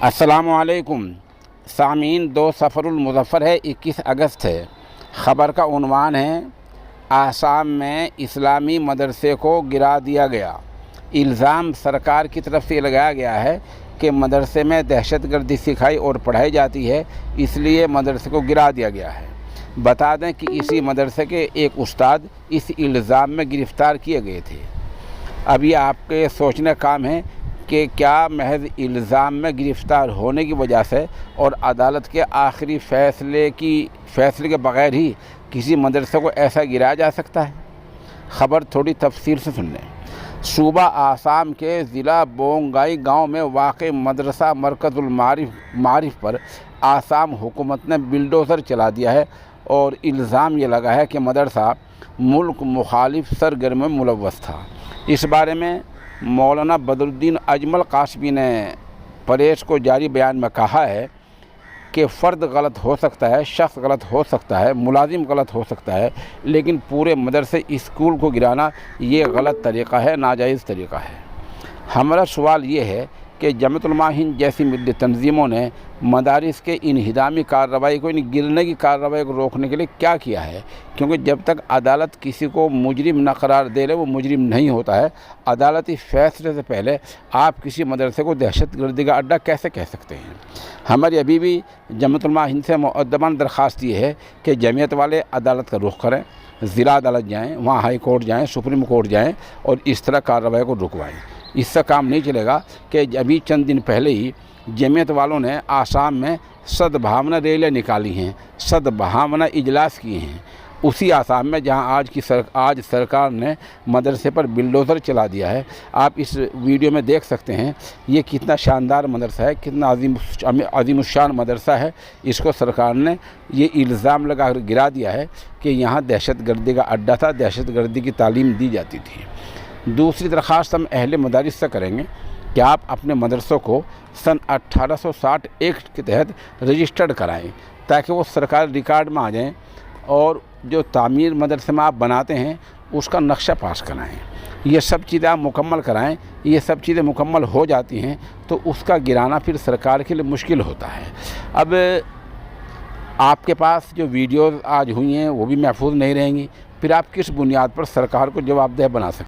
अस्सलामुअलैकुम सामीन। 2 सफ़रुल मुज़फ़्फ़र है, 21 अगस्त है। ख़बर का उन्वान है आसाम में इस्लामी मदरसे को गिरा दिया गया। इल्ज़ाम सरकार की तरफ से लगाया गया है कि मदरसे में दहशतगर्दी सिखाई और पढ़ाई जाती है, इसलिए मदरसे को गिरा दिया गया है। बता दें कि इसी मदरसे के एक उस्ताद इस इल्ज़ाम में गिरफ़्तार किए गए थे। अब ये आपके सोचने का काम है कि क्या महज इल्ज़ाम में गिरफ़्तार होने की वजह से और अदालत के आखिरी फ़ैसले के बग़ैर ही किसी मदरसे को ऐसा गिराया जा सकता है? ख़बर थोड़ी तफसील से सुन लें। सूबा आसाम के ज़िला बोंगाई गांव में वाक़ मदरसा मरकज़ुल मारिफ पर आसाम हुकूमत ने बिल्डोज़र चला दिया है और इल्ज़ाम ये लगा है कि मदरसा मुल्क मुखालिफ सरगर्मी में मुलव्वस था। इस बारे में मौलाना बदरुद्दीन अजमल कासमी ने प्रेस को जारी बयान में कहा है कि फ़र्द गलत हो सकता है, शख्स गलत हो सकता है, मुलाजिम गलत हो सकता है, लेकिन पूरे मदरसे स्कूल को गिराना ये गलत तरीक़ा है, नाजायज़ तरीक़ा है। हमारा सवाल ये है कि जमात उलमा हिंद जैसी मिल्ली तंजीमों ने मदारिस के इन्हिदामी कार्रवाई को, गिरने की कार्रवाई को रोकने के लिए क्या किया है? क्योंकि जब तक अदालत किसी को मुजरिम न करार दे रहे वो मुजरिम नहीं होता है। अदालती फ़ैसले से पहले आप किसी मदरसे को दहशतगर्दी का अड्डा कैसे कह सकते हैं? हमारी अभी भी जमात उलमा हिंद से मुअद्दबान दरख्वास्त ये है कि जमीयत वाले अदालत का रुख करें, ज़िला अदालत जाएँ, वहाँ हाई कोर्ट जाएँ, सुप्रीम कोर्ट जाएँ और इस तरह कार्रवाई को रुकवाएँ। इससे काम नहीं चलेगा कि अभी चंद दिन पहले ही जमीयत वालों ने आसाम में सद्भावना रैलियाँ निकाली हैं, सद्भावना इजलास किए हैं, उसी आसाम में जहां आज सरकार ने मदरसे पर बिल्डोज़र चला दिया है। आप इस वीडियो में देख सकते हैं ये कितना शानदार मदरसा है, कितना अज़ीमुश्शान मदरसा है। इसको सरकार ने ये इल्ज़ाम लगा कर गिरा दिया है कि यहाँ दहशतगर्दी का अड्डा था, दहशतगर्दी की तालीम दी जाती थी। दूसरी दरख्वास्त हम अहले मदारिस से करेंगे कि आप अपने मदरसों को सन 1860 एक्ट के तहत रजिस्टर्ड कराएं ताकि वो सरकारी रिकॉर्ड में आ जाएं और जो तामीर मदरसे में आप बनाते हैं उसका नक्शा पास कराएं। ये सब चीज़ें आप मुकम्मल कराएं। ये सब चीज़ें मुकम्मल हो जाती हैं तो उसका गिराना फिर सरकार के लिए मुश्किल होता है। अब आपके पास जो वीडियोज़ आज हुई हैं वो भी महफूज नहीं रहेंगी, फिर आप किस बुनियाद पर सरकार को जवाबदेह बना सकते हैं?